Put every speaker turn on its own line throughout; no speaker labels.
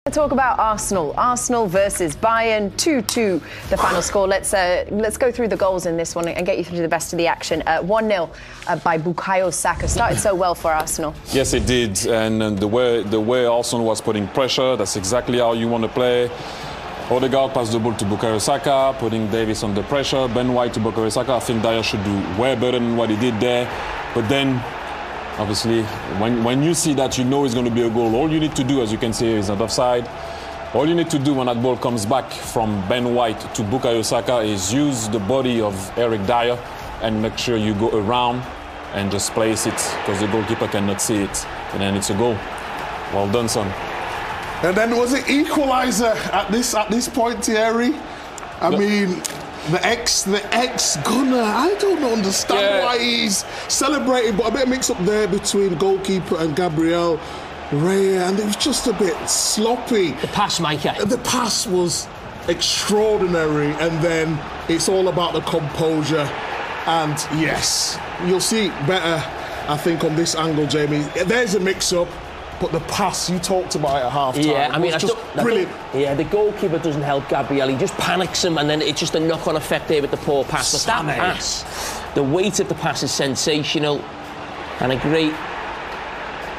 Talk about Arsenal. Arsenal versus Bayern, 2-2 the final score. Let's go through the goals in this one and get you through the best of the action. 1-0 by Bukayo Saka. Started so well for Arsenal.
Yes, it did. And the way Arsenal was putting pressure, that's exactly how you want to play. Odegaard passed the ball to Bukayo Saka, putting Davis under pressure. Ben White to Bukayo Saka. I think Dyer should do way better than what he did there. But then, obviously, when you see that, you know it's going to be a goal. All you need to do, as you can see, is not offside. All you need to do when that ball comes back from Ben White to Bukayo Saka is use the body of Eric Dyer and make sure you go around and just place it because the goalkeeper cannot see it. And then it's a goal. Well done, son.
And then was it equaliser at this point, Thierry? I mean, the ex-gunner, I don't understand why he's celebrating, but a bit of mix-up there between goalkeeper and Gabriel Raya, and it was just a bit sloppy.
The pass maker.
The pass was extraordinary, and then it's all about the composure. And yes, you'll see better, I think, on this angle, Jamie. There's a mix-up. But the pass, you talked about it at half-time.
Yeah, I mean,
just brilliant.
Yeah, the goalkeeper doesn't help Gabriel. He just panics him, and then it's just a knock-on effect there with the poor pass. But that pass, the weight of the pass is sensational, and a great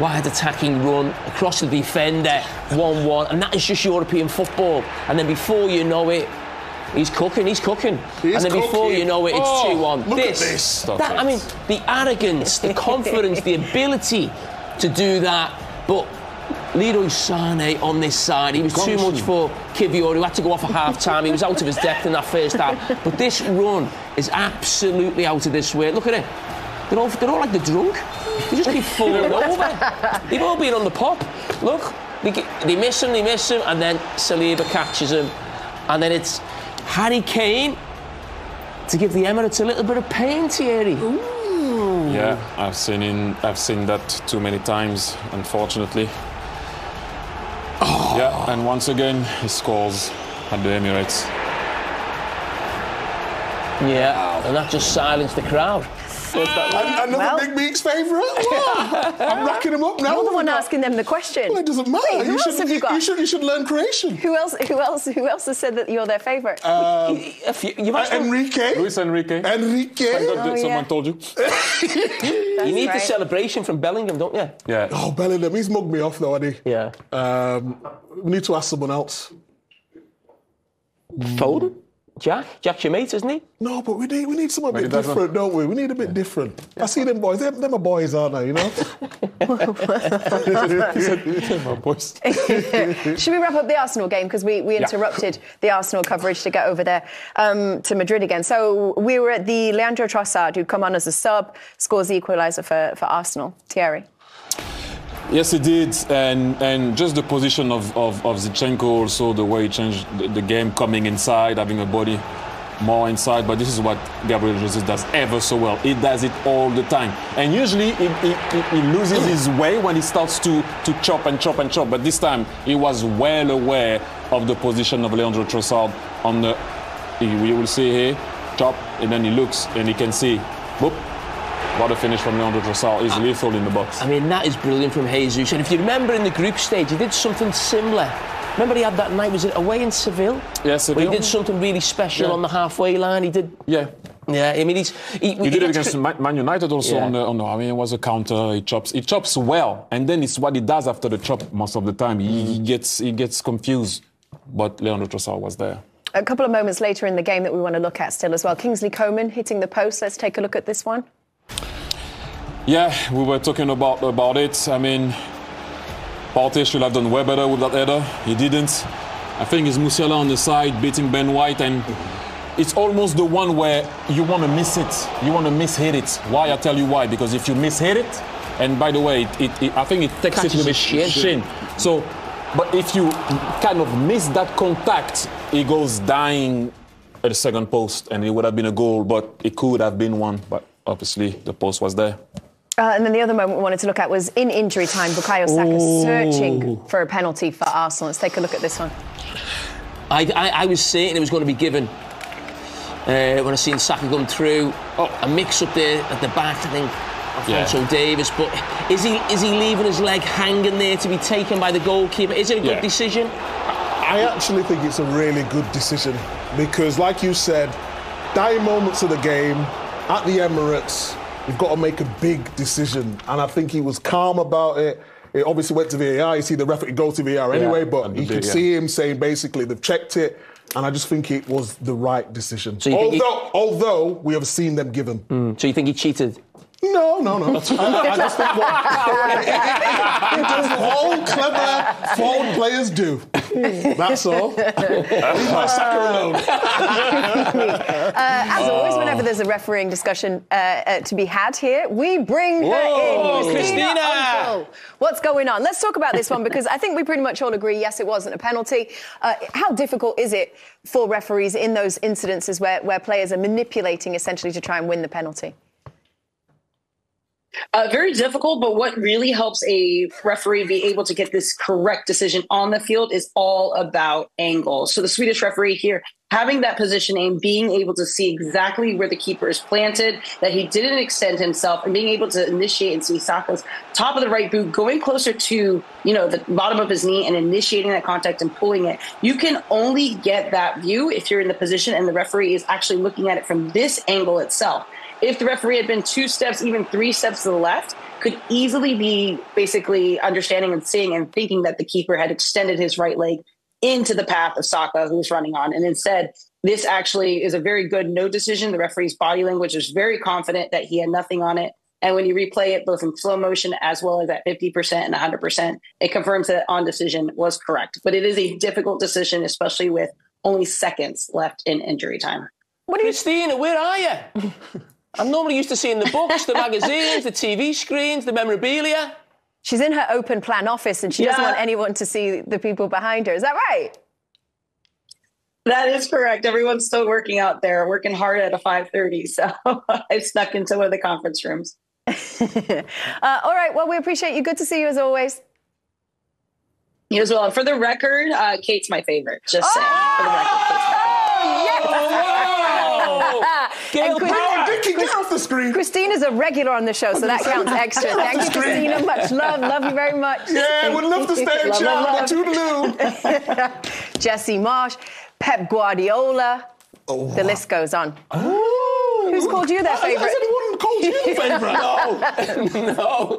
wide attacking run across the defender, 1-1, and that is just European football. And then before you know it, he's cooking. And then before you know it, it's 2-1.
Look at this.
I mean, the arrogance, the confidence, the ability to do that. But Leroy Sané on this side, he was too much for Kivior, who had to go off at half-time. He was out of his depth in that first half. But this run is absolutely out of this way. Look at it. They're all like they're drunk. They just keep falling over. They've all been on the pop. Look, they miss him, and then Saliba catches him. And then it's Harry Kane to give the Emirates a little bit of pain, Thierry.
Yeah, I've seen that too many times, unfortunately. Yeah, and once again he scores at the Emirates.
Yeah, and that just silenced the crowd.
Another Big Meek's favourite? I'm racking them up now.
You're the one asking them the question.
Well, it doesn't matter.
Wait, who else have you got?
You should learn creation.
Who else has said that you're their favourite?
Enrique.
Luis Enrique. Someone told you.
You need the celebration from Bellingham, don't you?
Yeah.
Oh, Bellingham, he's mugged me off though, hasn't he?
Yeah.
We need to ask someone else.
Foden? Jack's your mate, isn't he?
No, but we need something a bit different, don't we? We need a bit different. I see them boys. Them are boys, aren't they, you know?
My boys.
Should we wrap up the Arsenal game? Because we interrupted the Arsenal coverage to get over there to Madrid again. So we were at the Leandro Trossard, who'd come on as a sub, scores the equaliser for Arsenal. Thierry?
Yes, he did, and just the position of Zinchenko, also the way he changed the game, coming inside, having a body more inside. But this is what Gabriel Jesus does ever so well. He does it all the time, and usually he loses his way when he starts to chop and chop and chop. But this time he was well aware of the position of Leandro Trossard on the. You will see here, chop, and then he looks and he can see, whoop. What a finish from Leandro Trossard. He's lethal in the box.
I mean, that is brilliant from Jesus. And if you remember in the group stage, he did something similar. Remember he had that night, was it away in Seville?
Yes, Seville.
Where he did something really special on the halfway line. He did.
Yeah.
Yeah, I mean,
he did it against Man United also. I mean, it was a counter. He chops well, and then it's what he does after the chop most of the time. He gets confused, but Leandro Trossard was there.
A couple of moments later in the game that we want to look at still as well. Kingsley Coman hitting the post. Let's take a look at this one.
Yeah, we were talking about it. I mean, Partey should have done way better with that header. He didn't. I think it's Musiala on the side beating Ben White, and it's almost the one where you want to miss it. You want to miss-hit it. Why? I tell you why. Because if you miss-hit it, and by the way, I think it takes it with his shin. So, but if you kind of miss that contact, he goes dying at the second post, and it would have been a goal, but it could have been one. But obviously, the post was there.
And then the other moment we wanted to look at was in injury time, Bukayo Saka searching for a penalty for Arsenal. Let's take a look at this one.
I was saying it was going to be given when I seen Saka come through. A mix-up there at the back, I think. Alphonso Davies, but is he leaving his leg hanging there to be taken by the goalkeeper? Is it a good decision?
I actually think it's a really good decision because, like you said, dying moments of the game at the Emirates, you've got to make a big decision, and I think he was calm about it. It obviously went to VAR. You see the referee go to VAR anyway, but you could see him saying basically they've checked it, and I just think it was the right decision. So although we have seen them give him.
So you think he cheated?
No. I just think what all clever forward players do. That's all. Leave my Saka alone.
As always, whenever there's a refereeing discussion to be had here, we bring her in. Christina! What's going on? Let's talk about this one because I think we pretty much all agree, yes, it wasn't a penalty. How difficult is it for referees in those incidences where players are manipulating essentially to try and win the penalty?
Very difficult, but what really helps a referee be able to get this correct decision on the field is all about angles. So the Swedish referee here, having that position and being able to see exactly where the keeper is planted, that he didn't extend himself, and being able to initiate and see Saka's top of the right boot going closer to, the bottom of his knee and initiating that contact and pulling it. You can only get that view if you're in the position and the referee is actually looking at it from this angle itself. If the referee had been 2 steps, even 3 steps to the left, could easily be basically understanding and seeing and thinking that the keeper had extended his right leg into the path of Saka, who was running on. And instead, this actually is a very good no decision. The referee's body language is very confident that he had nothing on it. And when you replay it both in slow motion as well as at 50% and 100%, it confirms that on decision was correct. But it is a difficult decision, especially with only seconds left in injury time.
Christina, where are you? I'm normally used to seeing the books, the magazines, the TV screens, the memorabilia.
She's in her open plan office and she doesn't want anyone to see the people behind her. Is that right?
That is correct. Everyone's still working out there, working hard at a 5:30. So I snuck into one of the conference rooms.
All right. Well, we appreciate you. Good to see you as always.
You as well. And for the record, Kate's my favorite. Just saying. For the record, Kate's my favorite.
Vicky, get off the screen.
Christina's a regular on the show, so that counts extra. Thank you, Christina. Much love. Love you very much.
Yeah, would love to stay and chat, but toodaloo.
Jesse Marsh, Pep Guardiola. The list goes on.
Oh.
Who's called you their favourite?
Has anyone called you the favourite?
No.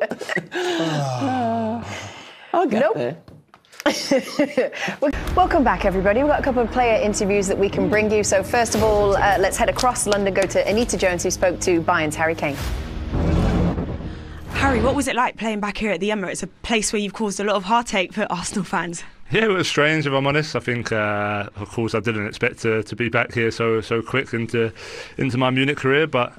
I'll get there.
Welcome back, everybody. We've got a couple of player interviews that we can bring you. So first of all, let's head across London, go to Anita Jones, who spoke to Bayern's Harry Kane.
Harry, what was it like playing back here at the Emirates, a place where you've caused a lot of heartache for Arsenal fans?
Yeah, it was strange, if I'm honest. I think, of course, I didn't expect to be back here so quick into my Munich career. But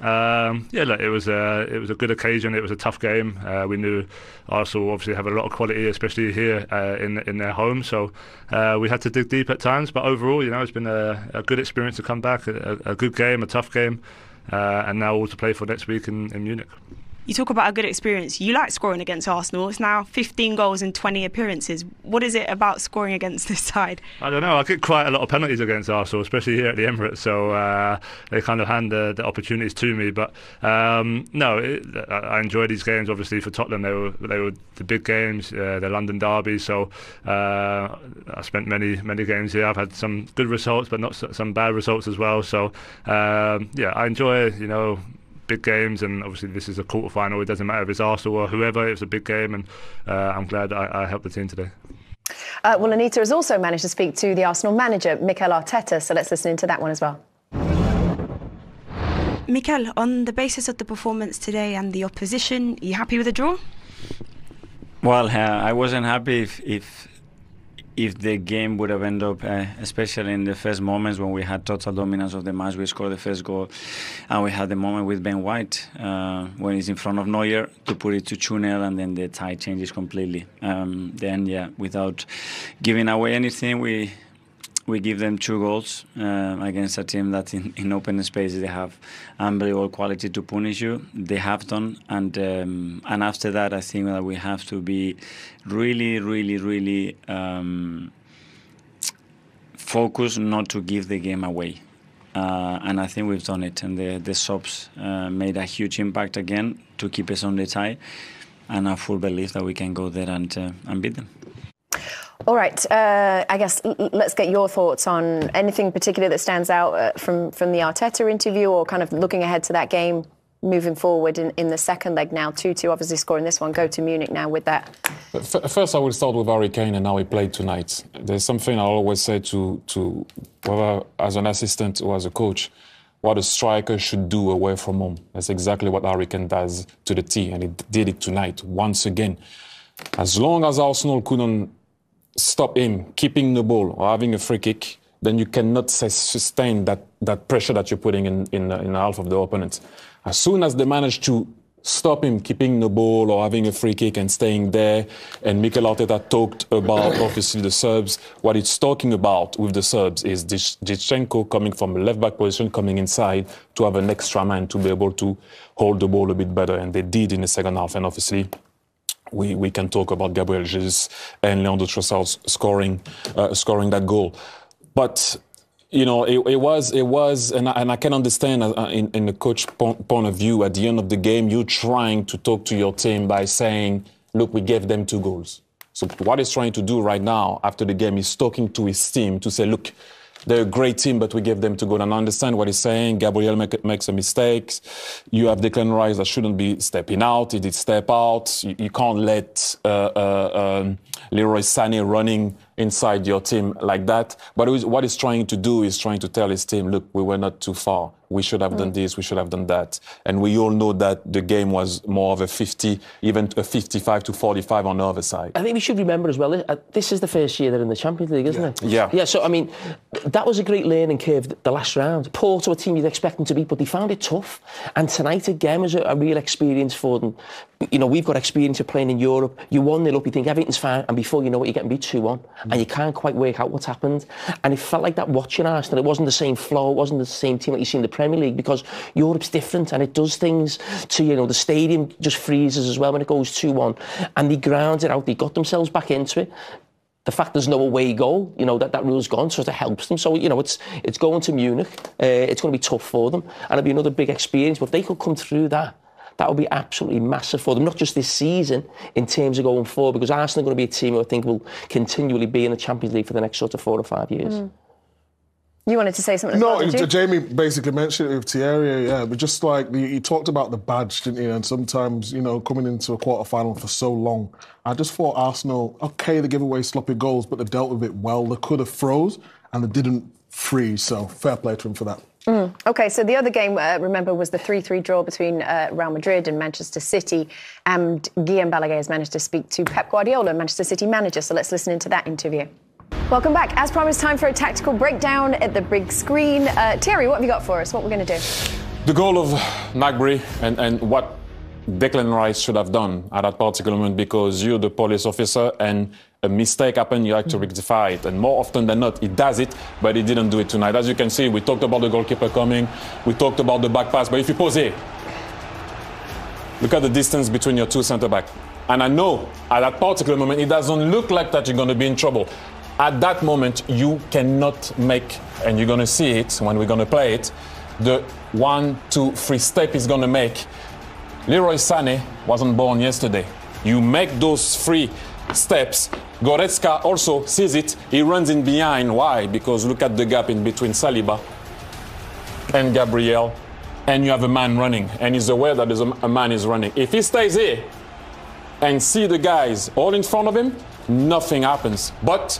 it was a good occasion. It was a tough game. We knew Arsenal obviously have a lot of quality, especially here in their home. So we had to dig deep at times. But overall, it's been a good experience to come back. A good game, a tough game, and now all to play for next week in Munich.
You talk about a good experience. You like scoring against Arsenal. It's now 15 goals in 20 appearances. What is it about scoring against this side? I
don't know. I get quite a lot of penalties against Arsenal, especially here at the Emirates. So they kind of hand the opportunities to me. But I enjoy these games. Obviously for Tottenham, they were the big games, the London derby. So I spent many games here. I've had some good results, but not some bad results as well. So I enjoy big games, and obviously this is a quarter-final. It doesn't matter if it's Arsenal or whoever. It was a big game, and I'm glad I helped the team today.
Well, Anita has also managed to speak to the Arsenal manager, Mikel Arteta, so let's listen into that one as well.
Mikel, on the basis of the performance today and the opposition, are you happy with the draw?
Well, I wasn't happy if the game would have ended up, especially in the first moments when we had total dominance of the match. We scored the first goal, and we had the moment with Ben White when he's in front of Neuer to put it to 2-0, and then the tide changes completely. Without giving away anything, we give them 2 goals against a team that in open spaces they have unbelievable quality to punish you. They have done, and after that, I think that we have to be really focused not to give the game away. and I think we've done it. And the subs made a huge impact again to keep us on the tie. And I full believe that we can go there and beat them.
All right. I guess let's get your thoughts on anything particular that stands out from the Arteta interview, or kind of looking ahead to that game moving forward in the second leg now. 2-2 obviously scoring this one. Go to Munich now with that.
First, I will start with Harry Kane and how he played tonight. There's something I always say to whether as an assistant or as a coach, what a striker should do away from home. That's exactly what Harry Kane does to the team, and he did it tonight once again. As long as Arsenal couldn't stop him keeping the ball or having a free kick, then you cannot sustain that pressure that you're putting in half of the opponent. As soon as they manage to stop him keeping the ball or having a free kick and staying there, and Mikel Arteta talked about, obviously, the Serbs, what it's talking about with the Serbs is Zinchenko coming from a left-back position, coming inside to have an extra man to be able to hold the ball a bit better, and they did in the second half, and obviously we can talk about Gabriel Jesus and Leandro Trossard scoring that goal. But you know, it was, and I can understand in the coach point of view, at the end of the game, you're trying to talk to your team by saying, look, we gave them 2 goals. So what he's trying to do right now after the game is talking to his team to say, look, they're a great team, but we gave them 2 goals. And I understand what he's saying. Gabriel makes a mistake. You have Declan Rice that shouldn't be stepping out. He did step out. You can't let Leroy Sané running inside your team like that. But what he's trying to do is trying to tell his team, look, we were not too far. We should have done this, we should have done that. And we all know that the game was more of a 50, even a 55-45 on the other side.
I think we should remember as well, this is the first year they're in the Champions League, isn't it?
Yeah.
Yeah, so, I mean, that was a great learning curve, the last round. Porto, a team you'd expect them to beat, but they found it tough. And tonight, again, was a real experience for them. You know, we've got experience of playing in Europe. You 1-0 up, you think everything's fine, and before you know it, you're getting beat 2-1. And you can't quite work out what's happened. And it felt like that watching Arsenal. It wasn't the same flow, it wasn't the same team that you see in the Premier League, because Europe's different and it does things to, you know, the stadium just freezes as well when it goes 2-1. And they ground it out, they got themselves back into it. The fact there's no away goal, you know, that rule's gone, so it helps them. So, you know, it's going to Munich. It's going to be tough for them, and it'll be another big experience. But if they could come through that would be absolutely massive for them, not just this season in terms of going forward, because Arsenal are going to be a team who I think will continually be in the Champions League for the next sort of 4 or 5 years.
You wanted to say something?
No, Jamie basically mentioned it with Thierry, yeah, but just like he talked about the badge, didn't he? And sometimes, you know, coming into a quarter-final for so long, I just thought Arsenal, okay, they give away sloppy goals, but they dealt with it well. They could have froze, and they didn't freeze, so fair play to them for that.
OK, so the other game, remember, was the 3-3 draw between Real Madrid and Manchester City, and Guillaume Balaguer has managed to speak to Pep Guardiola, Manchester City manager, so let's listen into that interview. Welcome back. As promised, time for a tactical breakdown at the big screen. Thierry, what have you got for us? What we're going to do?
The goal of Gnabry and what Declan Rice should have done at that particular moment, because you're the police officer and a mistake happened, you have to rectify it. And more often than not, he does it, but he didn't do it tonight. As you can see, we talked about the goalkeeper coming, we talked about the back pass, but if you pause here, look at the distance between your 2 centre-backs. And I know at that particular moment, it doesn't look like that you're going to be in trouble. At that moment, you cannot make, and you're going to see it when we're going to play it, the 1, 2, 3 step he's going to make. Leroy Sané wasn't born yesterday. You make those 3 steps. Goretzka also sees it. He runs in behind. Why? Because look at the gap in between Saliba and Gabriel, and you have a man running, and he's aware that there's a man is running. If he stays here and see the guys all in front of him, nothing happens. But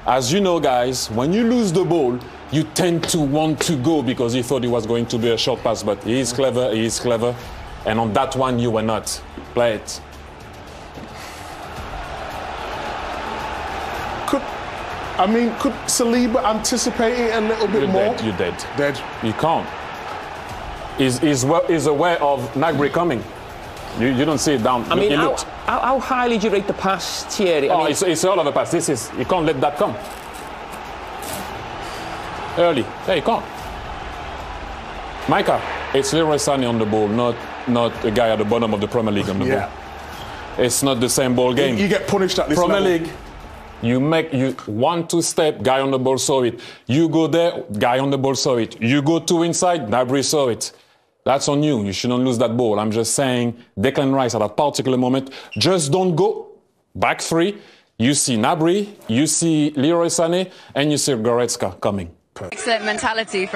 as you know, guys, when you lose the ball, you tend to want to go because he thought it was going to be a short pass. But he is clever, and on that one, you were not. Play it.
Could Saliba anticipate it a little bit more?
You're dead. You can't. He's aware of Gnabry coming. You don't see it down.
I mean, how highly do you rate the pass, Thierry?
It's all of a pass. You can't let that come. Early. Yeah, you can't. Micah, it's Leroy Sané on the ball, not a guy at the bottom of the Premier League on the ball. It's not the same ball game.
You get punished at this
Premier
level.
League, You make you 1-2 step, guy on the ball saw it. You go there, guy on the ball saw it. You go 2 inside, Gnabry saw it. That's on you. You shouldn't lose that ball. I'm just saying, Declan Rice at that particular moment, just don't go back 3. You see Gnabry, you see Leroy Sané, and you see Goretzka coming.
Excellent mentality.